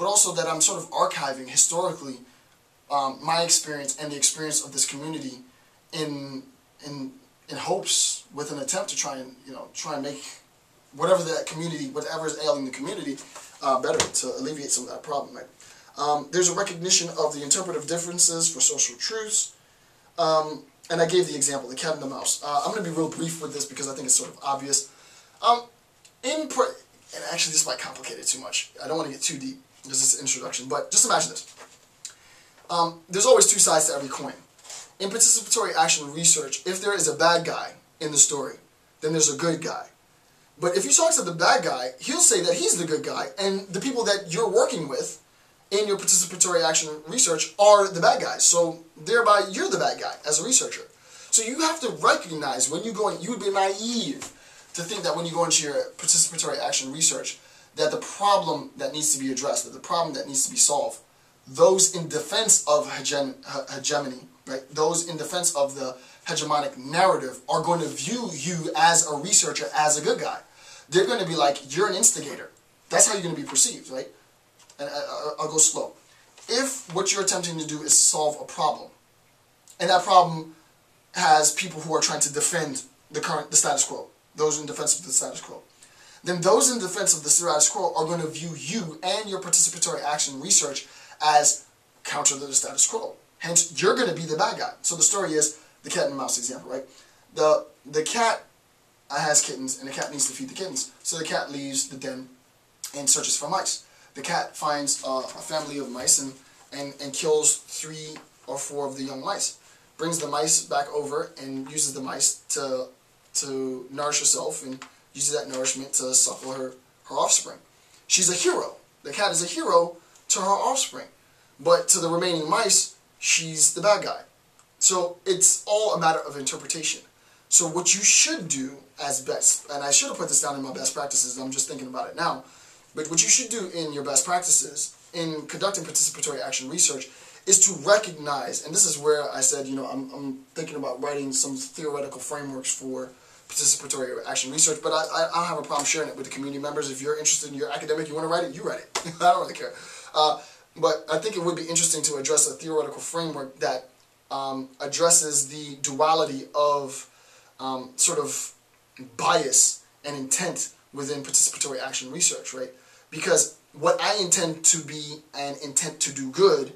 but also that I'm sort of archiving historically my experience and the experience of this community in hopes, with an attempt to try and make whatever that community, whatever is ailing the community, better, to alleviate some of that problem. Right? There's a recognition of the interpretive differences for social truths. And I gave the example, the cat and the mouse. I'm going to be real brief with this because I think it's sort of obvious. And actually this might complicate it too much. I don't want to get too deep. This is an introduction, but just imagine this. There's always two sides to every coin. In participatory action research, if there is a bad guy in the story, then there's a good guy. But if you talk to the bad guy, he'll say that he's the good guy, and the people that you're working with in your participatory action research are the bad guys. So thereby, you're the bad guy as a researcher. So you have to recognize when you go in, you would be naive to think that when you go into your participatory action research, that the problem that needs to be addressed, that the problem that needs to be solved, those in defense of hegemony, right? Those in defense of the hegemonic narrative are going to view you as a researcher as a good guy. They're going to be like, you're an instigator. That's how you're going to be perceived, right? And I'll go slow. If what you're attempting to do is solve a problem, and that problem has people who are trying to defend the status quo, those in defense of the status quo, then those in defense of the status quo are going to view you and your participatory action research as counter to the status quo. Hence, you're going to be the bad guy. So the story is the cat and mouse example, right? The cat has kittens, and the cat needs to feed the kittens. So the cat leaves the den and searches for mice. The cat finds a family of mice and kills 3 or 4 of the young mice. Brings the mice back over and uses the mice to nourish herself, and uses that nourishment to suckle her offspring. She's a hero. The cat is a hero to her offspring. But to the remaining mice, she's the bad guy. So it's all a matter of interpretation. So what you should do as best, and I should have put this down in my best practices, I'm just thinking about it now, but what you should do in your best practices in conducting participatory action research is to recognize, and this is where I said, I'm thinking about writing some theoretical frameworks for participatory action research, but I don't have a problem sharing it with the community members. If you're interested in your academic, you want to write it, you write it. I don't really care. But I think it would be interesting to address a theoretical framework that addresses the duality of sort of bias and intent within participatory action research, right? Because what I intend to be an intent to do good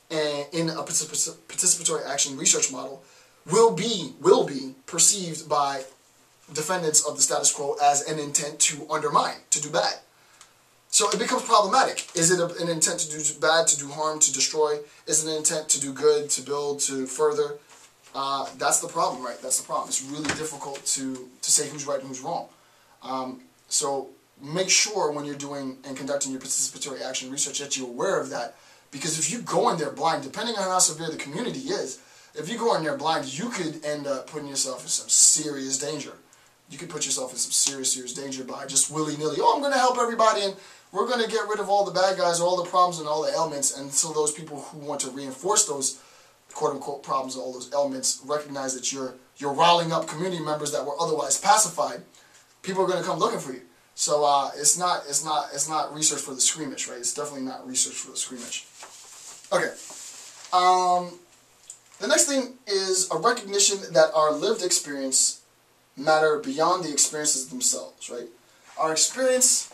in a participatory action research model will be perceived by defendants of the status quo as an intent to undermine, to do bad. So it becomes problematic. Is it an intent to do bad, to do harm, to destroy? Is it an intent to do good, to build, to further? That's the problem, right? That's the problem. It's really difficult to say who's right and who's wrong. So make sure when you're doing and conducting your participatory action research that you're aware of that. Because if you go in there blind, depending on how severe the community is, if you go in there blind, you could end up putting yourself in some serious danger. You could put yourself in some serious danger by just willy-nilly, oh, I'm going to help everybody and we're going to get rid of all the bad guys, all the problems and all the ailments, until those people who want to reinforce those quote-unquote problems and all those ailments recognize that you're riling up community members that were otherwise pacified. People are going to come looking for you. So it's not research for the squeamish, right? It's definitely not research for the squeamish. Okay. The next thing is a recognition that our lived experience matter beyond the experiences themselves, right? Our experience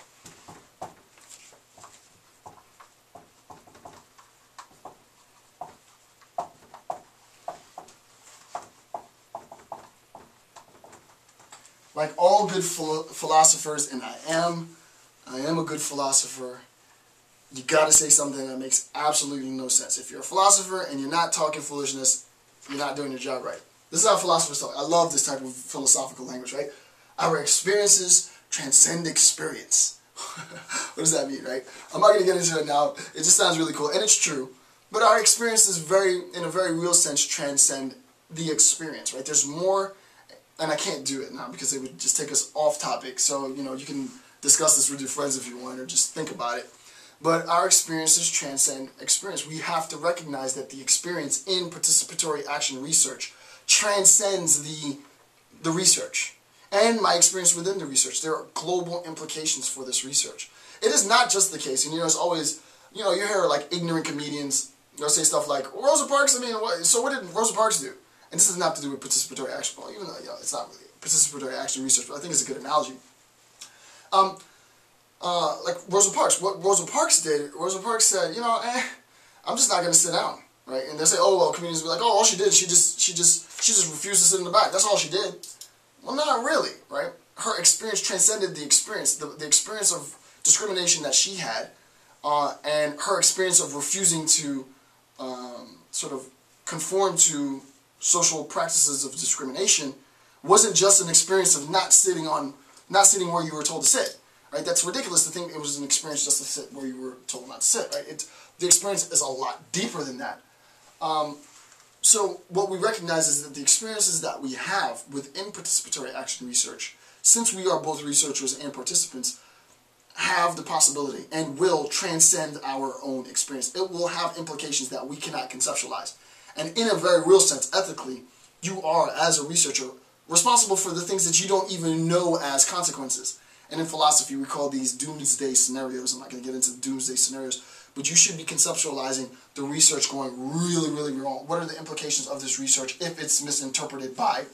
like all good philosophers, and I am a good philosopher, you gotta say something that makes absolutely no sense. If you're a philosopher and you're not talking foolishness, you're not doing your job right. This is how philosophers talk. I love this type of philosophical language, right? Our experiences transcend experience. What does that mean, right? I'm not gonna get into it now. It just sounds really cool, and it's true. But our experiences in a very real sense, transcend the experience, right? There's more. And I can't do it now because it would just take us off topic. So, you can discuss this with your friends if you want, or just think about it. But our experiences transcend experience. We have to recognize that the experience in participatory action research transcends the research. And my experience within the research. There are global implications for this research. It is not just the case, and it's always you know, you hear like ignorant comedians, they'll say stuff like, Rosa Parks, I mean, what did Rosa Parks do? And this doesn't have to do with participatory action, well, even though, you know, it's not really participatory action research, but I think it's a good analogy. Like Rosa Parks, what Rosa Parks did, Rosa Parks said, you know, I'm just not going to sit down, right? And they'll say, oh, well, comedians will be like, oh, all she did, she just refused to sit in the back. That's all she did. Well, not really, right? Her experience transcended the experience, the experience of discrimination that she had, and her experience of refusing to sort of conform to social practices of discrimination wasn't just an experience of not sitting where you were told to sit, right? That's ridiculous to think it was an experience just to sit where you were told not to sit, right? The experience is a lot deeper than that. So what we recognize is that the experiences that we have within participatory action research, since we are both researchers and participants, have the possibility and will transcend our own experience. It will have implications that we cannot conceptualize. And in a very real sense, ethically, you are, as a researcher, responsible for the things that you don't even know as consequences. And in philosophy, we call these doomsday scenarios. I'm not going to get into the doomsday scenarios, but you should be conceptualizing the research going really, really wrong. What are the implications of this research if it's misinterpreted by ...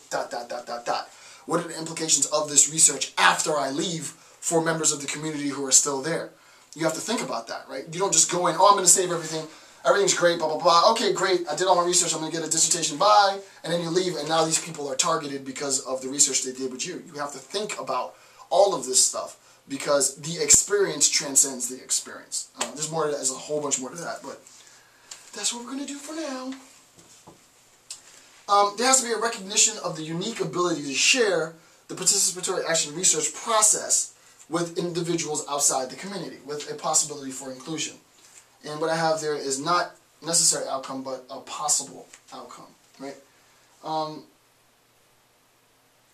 What are the implications of this research after I leave for members of the community who are still there? You have to think about that, right? You don't just go in, oh, I'm going to save everything. Everything's great, blah, blah, blah. Okay, great. I did all my research. I'm going to get a dissertation, bye. And then you leave, and now these people are targeted because of the research they did with you. You have to think about all of this stuff because the experience transcends the experience. There's more to that. There's a whole bunch more to that, but that's what we're going to do for now. There has to be a recognition of the unique ability to share the participatory action research process with individuals outside the community, with a possibility for inclusion. And what I have there is not necessary outcome, but a possible outcome, right?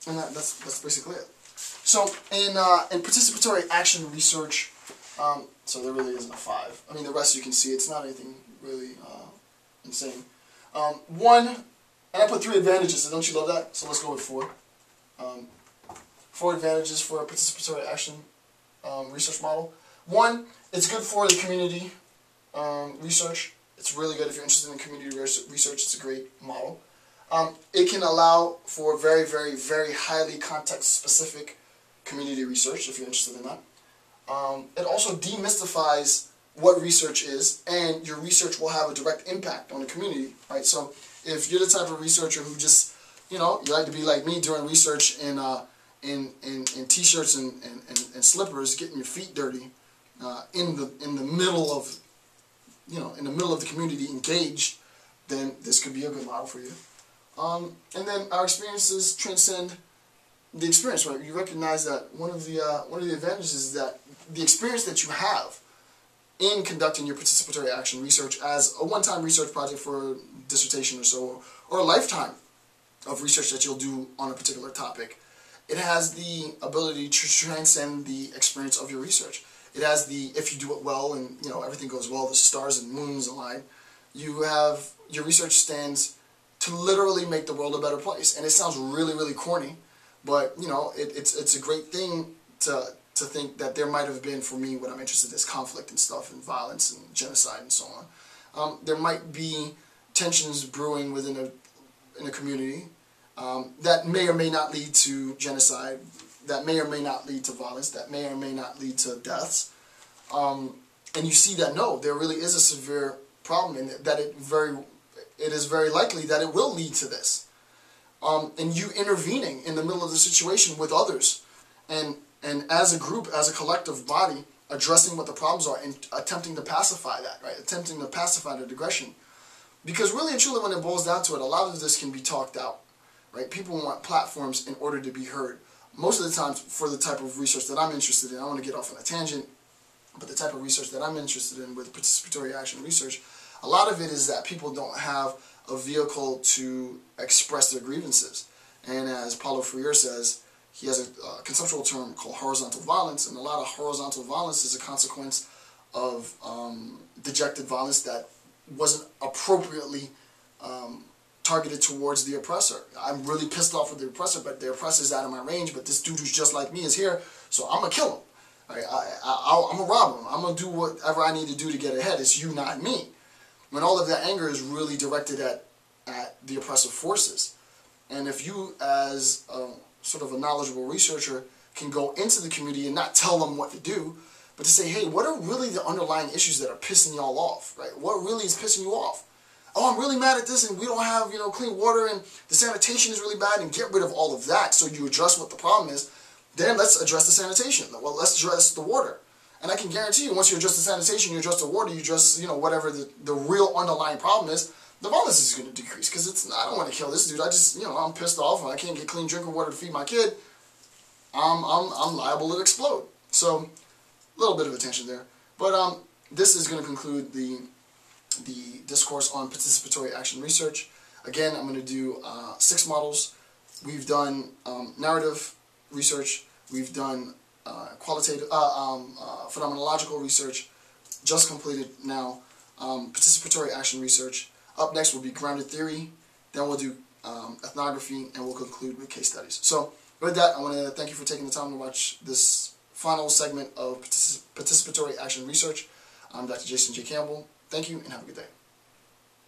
And that's basically it. So in participatory action research, so there really isn't a 5. I mean, the rest you can see. It's not anything really insane. One, and I put 3 advantages, and don't you love that? So let's go with 4. 4 advantages for a participatory action research model. 1, it's good for the community research. It's really good if you're interested in community research. It's a great model. It can allow for very, very, very highly context-specific community research if you're interested in that. It also demystifies what research is, and your research will have a direct impact on the community, right? So if you're the type of researcher who just, you know, you like to be like me doing research in t-shirts and slippers, getting your feet dirty, in the middle of, you know, in the middle of the community engaged, then this could be a good model for you. And then our experiences transcend the experience, right? You recognize that one of the advantages is that the experience that you have in conducting your participatory action research as a one-time research project for a dissertation or so, or a lifetime of research that you'll do on a particular topic, it has the ability to transcend the experience of your research. It has the, if you do it well and, you know, everything goes well, the stars and moons align, you have, your research stands to literally make the world a better place. And it sounds really, really corny, but, you know, it's a great thing to think that there might have been, for me, what I'm interested in is conflict and stuff, and violence and genocide and so on. There might be tensions brewing within a community that may or may not lead to genocide, that may or may not lead to violence, that may or may not lead to deaths. And you see that, no, there really is a severe problem, and that it is very likely that it will lead to this. And you intervening in the middle of the situation with others, and as a group, as a collective body, addressing what the problems are and attempting to pacify that, right? Attempting to pacify the aggression. Because really and truly, when it boils down to it, a lot of this can be talked out, right? People want platforms in order to be heard. Most of the time, for the type of research that I'm interested in, I want to get off on a tangent, but the type of research that I'm interested in with participatory action research, a lot of it is that people don't have a vehicle to express their grievances. And as Paulo Freire says, he has a conceptual term called horizontal violence, and a lot of horizontal violence is a consequence of dejected violence that wasn't appropriately targeted towards the oppressor. I'm really pissed off with the oppressor, but the oppressor's out of my range, but this dude who's just like me is here, so I'm going to kill him. Right? I'm gonna rob them. I'm gonna do whatever I need to do to get ahead. It's you, not me. When all of that anger is really directed at the oppressive forces. And if you, as sort of a knowledgeable researcher, can go into the community and not tell them what to do, but to say, hey, what are really the underlying issues that are pissing y'all off, right? What really is pissing you off? Oh, I'm really mad at this, and we don't have, clean water, and the sanitation is really bad, and get rid of all of that so you address what the problem is. Then let's address the sanitation. Well, let's address the water. And I can guarantee you, once you address the sanitation, you address the water, you address, whatever the real underlying problem is, the violence is going to decrease. Because I don't want to kill this dude. I just, I'm pissed off, and I can't get clean drinking water to feed my kid. I'm liable to explode. So, a little bit of attention there. But this is going to conclude the discourse on participatory action research. Again, I'm going to do 6 models. We've done narrative research. We've done qualitative, phenomenological research, just completed now. Participatory action research. Up next will be grounded theory. Then we'll do ethnography, and we'll conclude with case studies. So, with that, I want to thank you for taking the time to watch this final segment of participatory action research. I'm Dr. Jason J. Campbell. Thank you, and have a good day.